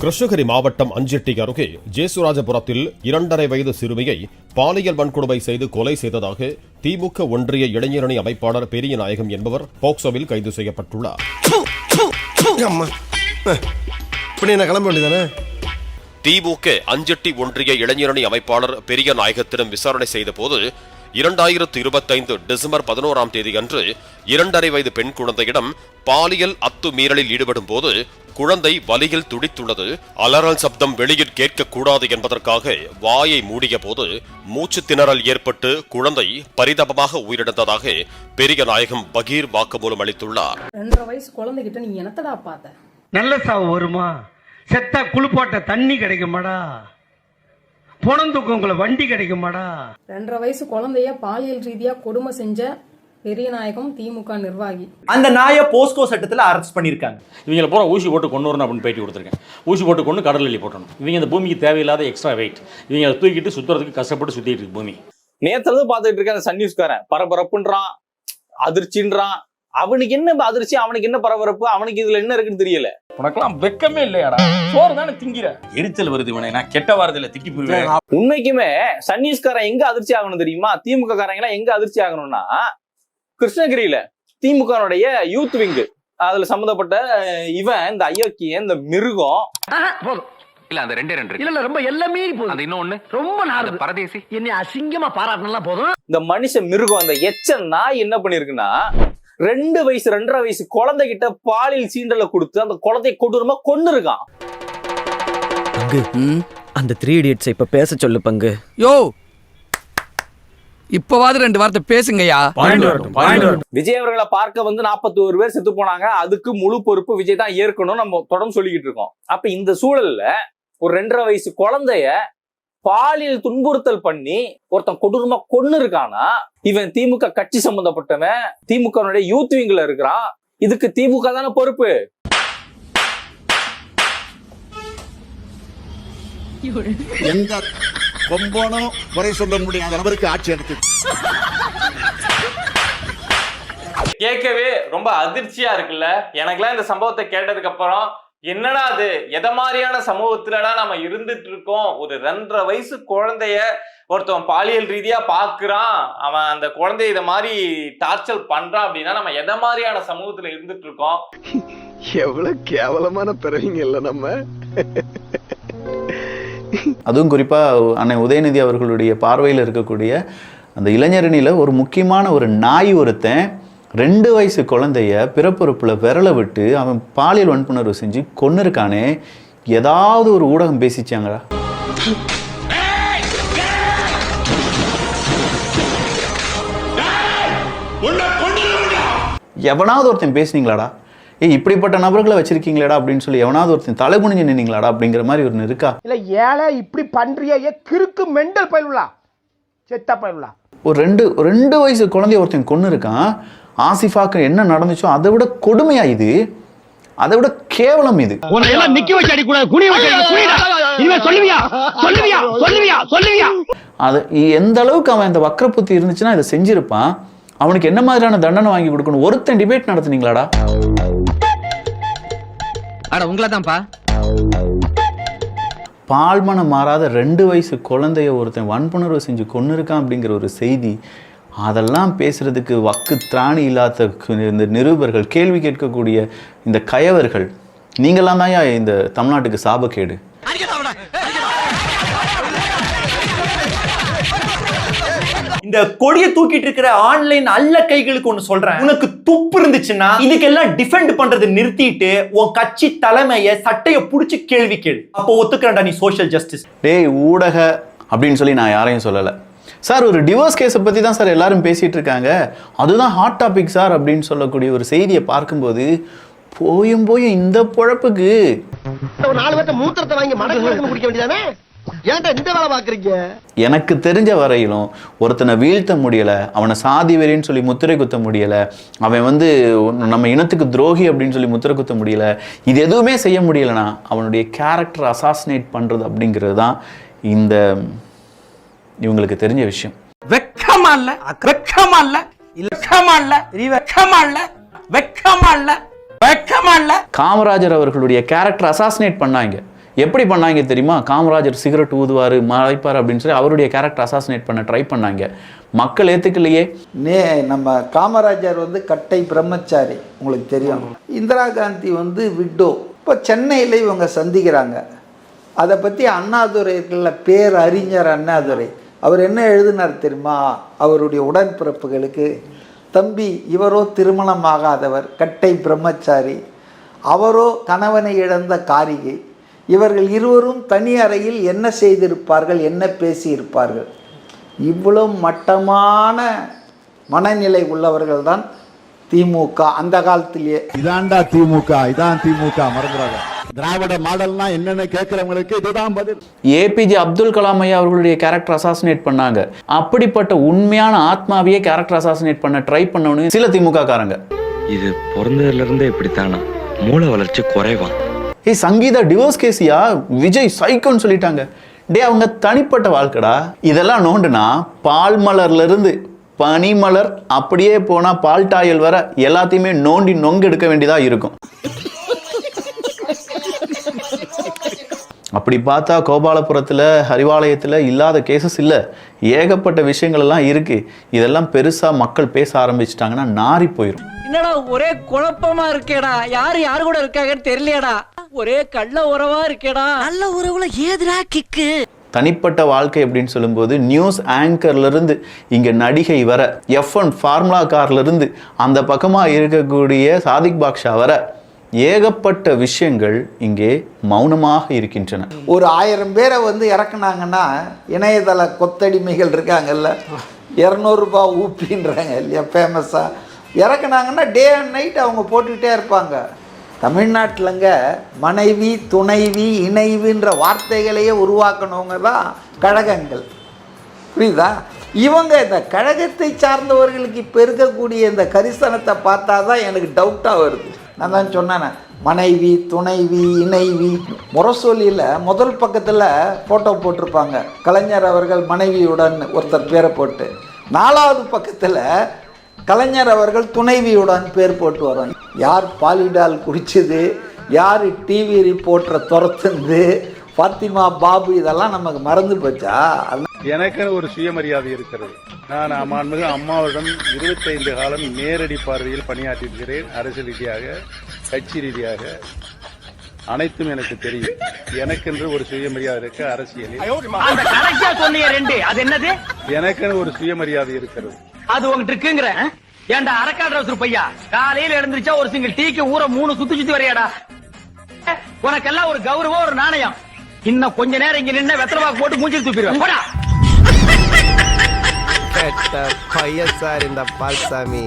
கிருஷ்ணகிரி மாவட்டம் அஞ்செட்டி அருகே ஜேசுராஜபுரத்தில் 2.5 வயது சிறுமியை பாலியல் வன்கொடுமை செய்து கொலை செய்ததாக திமுக ஒன்றிய இளைஞரணி அமைப்பாளர் பெரியநாயகம் என்பவர் போக்சோவில் கைது செய்யப்பட்டுள்ளார். திமுக அஞ்செட்டி ஒன்றிய இளைஞரணி அமைப்பாளர் பெரியநாயகத்திடம் விசாரணை செய்த போது 2025 டிசம்பர் 11ஆம் தேதி அன்று 2.5 வயது பெண் குழந்தையிடம் பாலியல் அத்துமீறலில் ஈடுபடும் போது குழந்தை வலியில் துடித்துள்ளது, அலறல் சப்தம் வெளியில் கேட்கக்கூடாது என்பதற்காக வாயை மூடிய போது மூச்சு திணறல் ஏற்பட்டு குழந்தை பரிதாபமாக உயிரிழந்ததாக பெரியநாயகம் பகீர் வாக்குமூலம் அளித்துள்ளார். 2.5 வயசு குழந்தைகிட்ட நீ என்னத்தடா பார்த்த? நல்ல சாவு வருமா? செத்தா குளிப்பாட்ட தண்ணி கிடைக்குமாடா? பொணந்துக்கு வண்டி கிடைக்குமாடா? 2.5 வயசு குழந்தைய பாலியல் ரீதியா கொடுமை செஞ்ச பெரியநாயகம் திமுக நிர்வாகி. அந்த நாயை போஸ்கோ சட்டத்தில் அரெஸ்ட் பண்ணியிருக்காங்க. இவங்களை பூரா ஊசி போட்டு கொண்டு வரணும் அப்படின்னு பேட்டி கொடுத்துருக்கேன். ஊசி போட்டு கொண்டு கடல் எள்ளி போட்டணும். இவங்க இந்த பூமிக்கு தேவையில்லாத எக்ஸ்ட்ரா வெயிட். இவங்க தூக்கிட்டு சுத்துறதுக்கு கஷ்டப்பட்டு சுத்திட்டு இருக்கு பூமி. நேற்று பார்த்துட்டு இருக்க அந்த சன் நியூஸ்காரன் பரபரப்புன்றான், அதிர்ச்சின்றான். அவனுக்கு என்ன அதிர்ச்சி, அவனுக்கு என்ன பரபரப்பு, அவனுக்கு இதுல என்ன இருக்குன்னு தெரியல. உனக்கெல்லாம் வெக்கமே இல்லையாடா? சோறு தானே திங்கிற. எரிச்சல் வருது இவனை, நான் கெட்ட வாரத்துல திட்டி போயிருவேன். உண்மைக்குமே சன் நியூஸ்காரன் எங்க அதிர்ச்சி ஆகணும் தெரியுமா? திமுக காரங்க எல்லாம் எங்க அதிர்ச்சி ஆகணும்னா கிருஷ்ணகிரியில திமுகனுடைய யூத் விங்கு, அதுல சம்பந்தப்பட்ட இவன் இந்த அயோக்கிய இந்த மிருகம். இல்ல அந்த 2 இல்ல ரொம்ப எல்லாமே போதும். அது இன்னொன்னு ரொம்ப நாடு பரதேசி என்னை அசிங்கமா பாராட்டினா போதும். இந்த மனுஷ மிருகம் அந்த எச்சன் நாய் என்ன பண்ணிருக்குன்னா 2 வயசு 2.5 வயசு குழந்தை கிட்ட பாலியல் சீண்டலை கொடுத்து அந்த குழந்தைய கொடூரமா கொன்னு இருக்கான். அந்த 3 Idiots இப்ப பேச சொல்லு பங்கு. யோ இப்பவாது 2 வார்த்தை பேசுங்கயா. விஜய் அவர்களை பார்க்க வந்து 41 பேர் செத்து போனாங்க. அதுக்கு முழு பொறுப்பு விஜய் தான் ஏற்கணும் நம்ம தொடர்ந்து சொல்லிக்கிட்டு இருக்கோம். அப்ப இந்த சூழல்ல ஒரு 2.5 வயசு குழந்தைய பாலியல் துன்புறுத்தல் பண்ணி ஒருத்தன் கொடூரமா கொன்னு இருக்கானா, இவன் திமுக கட்சி சம்பந்தப்பட்டவன், திமுக யூத் விங்ல இருக்கிறான். இதுக்கு திமுக தானே பொறுப்பு. எந்த கொம்பனும் குறை சொல்ல முடியாத நபருக்கு ஆட்சி எடுத்து கேட்கவே ரொம்ப அதிர்ச்சியா இருக்குல்ல. எனக்குலாம் இந்த சம்பவத்தை கேட்டதுக்கு அப்புறம் என்னடா அது, எதை மாதிரியான சமூகத்துலடா நம்ம இருந்துட்டு இருக்கோம்? ஒரு 2.5 வயசு குழந்தைய ஒருத்தவன் பாலியல் ரீதியா பாக்குறான், அவன் அந்த குழந்தைய இதை மாதிரி டார்ச்சர் பண்றான் அப்படின்னா நம்ம எதை மாதிரியான சமூகத்துல இருந்துட்டு இருக்கோம்? எவ்வளவு கேவலமான பிறவிங்க இல்ல நம்ம. அதுவும் குறிப்பாக அன்னை உதயநிதி அவர்களுடைய பார்வையில் இருக்கக்கூடிய அந்த இளைஞரணியில் ஒரு முக்கியமான ஒரு நாய் ஒருத்தன் 2 வயசு குழந்தைய பிறப்புறுப்பில் விரலை விட்டு அவன் பாலியல் வன்புணர்வு செஞ்சு கொன்னு இருக்கானே. ஏதாவது ஒரு ஊடகம் பேசிச்சாங்களா? எவனாவது ஒருத்தன் பேசுனீங்களாடா? இப்படிப்பட்ட நபர்களை வச்சிருக்கீங்களா அப்படின்னு சொல்லி எவனாவது ஒருத்தன் தலை குனிஞ்சு நின்னீங்களாடா அப்படிங்கிற மாதிரி ஒரு இருக்கா? இல்ல ஏழை இப்படி பண்றிய கிறுக்கு மெண்டல் பயிலுலா செத்த பயிலுலா. ஒரு 2 வயசு குழந்தைய ஒருத்தன் கொன்னு இருக்கான். ஆசிஃபாக்கு என்ன நடந்துச்சோ அதை விட கொடுமையா இது, அதை விட கேவலம் இது. அது எந்த அளவுக்கு அவன் இந்த வக்ரப்புத்தி இருந்துச்சுன்னா இதை செஞ்சிருப்பான். அவனுக்கு என்ன மாதிரியான தண்டனை வாங்கி கொடுக்கணும்? ஒருத்தன் டிபேட் நடத்துனீங்களாடா? உங்களதான்ப்பா. பால்மனம் மாறாத 2 வயசு குழந்தைய ஒருத்தன் வன்புணர்வு செஞ்சு கொன்னு இருக்கான் அப்படிங்கிற ஒரு செய்தி, அதெல்லாம் பேசுறதுக்கு வக்கு திராணி இல்லாத இந்த நிருபர்கள், கேள்வி கேட்கக்கூடிய இந்த கயவர்கள், நீங்களாம் தான் இந்த தமிழ்நாட்டுக்கு சாபக்கேடு. இந்த கொடியை தூக்கிட்டு இருக்கிற ஆன்லைன் அல்ல கைகளுக்கு ஒண்ணு சொல்றேன். உனக்கு துப்பு இருந்துச்சுன்னா இதுக்கெல்லாம் டிஃபெண்ட் பண்றது நிறுத்திட்டு உன் கட்சி தலைமைய சட்டைய புடிச்சு கேள்வி கேளு. அப்போ ஒத்துக்கிறேன்டா நீ சோஷியல் ஜஸ்டிஸ். டேய் ஊடக அப்படின்னு சொல்லி நான் யாரையும் சொல்லலை சார். ஒரு டிவோர்ஸ் கேஸை பற்றி தான் சார் எல்லாரும் பேசிகிட்டு இருக்காங்க, அதுதான் ஹாட் டாபிக் சார் அப்படின்னு சொல்லக்கூடிய ஒரு செய்தியை பார்க்கும்போது போயும் இந்த பொழப்புக்கு 4 பேர்த்த மூத்திரத்தை வாங்கி மடக்கு குடிக்க வேண்டியதானே? ஏன்டா இந்த வேலை பார்க்குறீங்க? எனக்கு தெரிஞ்ச வரையிலும் ஒருத்தனை வீழ்த்த முடியலை, அவனை சாதி வெறின்னு சொல்லி முத்திரை குத்த முடியலை, அவன் வந்து நம்ம இனத்துக்கு துரோகி அப்படின்னு சொல்லி முத்திரை குத்த முடியலை, இது எதுவுமே செய்ய முடியலைன்னா அவனுடைய கேரக்டர் அசாசினேட் பண்ணுறது அப்படிங்கிறது தான் இந்த இவங்களுக்கு தெரிஞ்ச விஷயம். வெக்கமா இல்ல, வெக்கமா இல்ல, வெக்கமா இல்ல, வெக்கமா இல்ல, வெக்கமா இல்ல, வெக்கமா இல்ல. காமராஜர் அவர்களுடைய கேரக்டர் அசாசினேட் பண்ணாங்க. எப்படி பண்ணாங்க தெரியுமா? காமராஜர் சிகரெட் ஊதுவார் மறைப்பார் அப்படின்னு சொல்லி அவருடைய கேரக்டர் அசாசினேட் பண்ண ட்ரை பண்ணாங்க. மக்கள் ஏற்றுக்கலையே. நம்ம காமராஜர் வந்து கட்டை பிரம்மச்சாரி, உங்களுக்கு தெரியும். இந்திரா காந்தி வந்து விட்டோ. இப்போ சென்னையில் இவங்க சந்திக்கிறாங்க. அதை பற்றி அண்ணாதுரை இருக்குல்ல, பேர் அறிஞர் அண்ணாதுரை, அவர் என்ன எழுதினார் தெரியுமா? அவருடைய உடன்பிறப்புகளுக்கு, தம்பி இவரோ திருமணமாகாதவர், கட்டை பிரம்மச்சாரி, அவரோ கணவனை இழந்த காரிகை, இவர்கள் இருவரும் தனி அறையில் என்ன செய்திருப்பார்கள், என்ன பேசியிருப்பார்கள். இவ்வளவு மட்டமான மனநிலை உள்ளவர்கள் தான் திமுக அந்த காலத்திலேயே. இதான்டா திமுக, இதான் திமுக, மறந்துடாத. திராவிட மாடல்னா என்னன்னு கேட்கிறவங்களுக்கு இதுதான் பதில். ஏபிஜே அப்துல் கலாம் ஐயா அவர்களுடைய கேரக்டர் அசாசினேட் பண்ணாங்க. அப்படிப்பட்ட உண்மையான ஆத்மாவையே கேரக்டர் அசாசினேட் பண்ண ட்ரை பண்ணவனு சில திமுக காரங்க. இது பிறந்ததுல இருந்தே இப்படித்தானா? மூளை வளர்ச்சி குறைவான். சங்கீதா டிவோர்ஸ் கேஸியா? விஜய் சைக்கோன்னு சொல்லிட்டாங்க. அவங்க தனிப்பட்ட வாழ்க்கடா. இதெல்லாம் நோண்டுனா பால்மலர்ல இருந்து பனிமலர் அப்படியே போனா பால் டாயல் வர எல்லாத்தையுமே நோண்டி நொங்கு எடுக்க வேண்டியதா இருக்கும். அப்படி பார்த்தா கோபாலபுரத்தில் அறிவாலயத்தில் இல்லாத கேசஸ் இல்லை, ஏகப்பட்ட விஷயங்கள் எல்லாம் இருக்கு. இதெல்லாம் பெருசா மக்கள் பேச ஆரம்பிச்சிட்டாங்கன்னா நாரி போயிடும். என்னடா ஒரே குழப்பமா இருக்கேடா, யாரு கூட இருக்காங்கன்னு தெரியலையடா, ஒரே கள்ள உறவா இருக்கேடா. நல்ல உறவுல ஏதுடா கிக்கு? தனிப்பட்ட வாழ்க்கை அப்படின்னு சொல்லும்போது நியூஸ் ஆங்கர்ல இருந்து இங்க நடிகை வர, F1 ஃபார்முலா கார்ல இருந்து அந்த பக்கமா இருக்கக்கூடிய சாதிக் பாக்ஷா வர, ஏகப்பட்ட விஷயங்கள் இங்கே மௌனமாக இருக்கின்றன. ஒரு 1000 பேரை வந்து இறக்குனாங்கன்னா, இணையதள கொத்தடிமைகள் இருக்காங்கல்ல, 200 ரூபாய் ஊப்பின்றாங்க இல்லையா ஃபேமஸா, இறக்குனாங்கன்னா டே அண்ட் நைட் அவங்க போட்டுக்கிட்டே இருப்பாங்க. தமிழ்நாட்டிலங்க மனைவி, துணைவி, இணைவின்ற வார்த்தைகளையே உருவாக்கணவங்க தான் கழகங்கள், புரியுதா? இவங்க இந்த கழகத்தை சார்ந்தவர்களுக்கு இப்போ இருக்கக்கூடிய இந்த கரிசனத்தை பார்த்தா தான் எனக்கு டவுட்டாக வருது. நான் தான் சொன்னேன், மனைவி, துணைவி, இணைவி. முரசொலியில் முதல் பக்கத்தில் ஃபோட்டோ போட்டிருப்பாங்க, கலைஞர் அவர்கள் மனைவியுடன் ஒருத்தர் பேரை போட்டு, 4வது பக்கத்தில் கலைஞர் அவர்கள் துணைவியுடன் பேர் போட்டு வரோம். யார் பாலிடால் குடிச்சது, யார் டிவி ரிப்போர்ட்டரை துரத்துந்து, பாத்திமா பாபு, இதெல்லாம் நமக்கு மறந்து போச்சா? எனக்கு ஒரு சுயமரியாதை இருக்கிறது. நான் அம்மாண்புமிகு அம்மாவிடம் 25 காலம் நேரடி பார்வையில் பணியாற்றியிருக்கிறேன். அரசியல் ரீதியாக, கட்சி ரீதியாக அனைத்தும் எனக்கு தெரியும். எனக்கென்று ஒரு சுயமரியாதை இருக்கு அரசியலில். எனக்கென்று ஒரு சுயமரியாதை இருக்கிறது. அது உங்ககிட்ட இருக்குங்கிற ஏன்டா அரக்காடு பையா, காலையில எழுந்திருச்சா ஒரு சிங்கிள் டீக்கு ஊரை 3 சுத்தி வரையாடா. உனக்கெல்லாம் ஒரு கௌரவம், ஒரு நாணயம். இன்னும் கொஞ்ச நேரம் இங்க நின்று வெத்தலவாக்கு போட்டு மூஞ்சில் தூக்கிடுவேன். பையன் சார் இந்த பால்சாமி.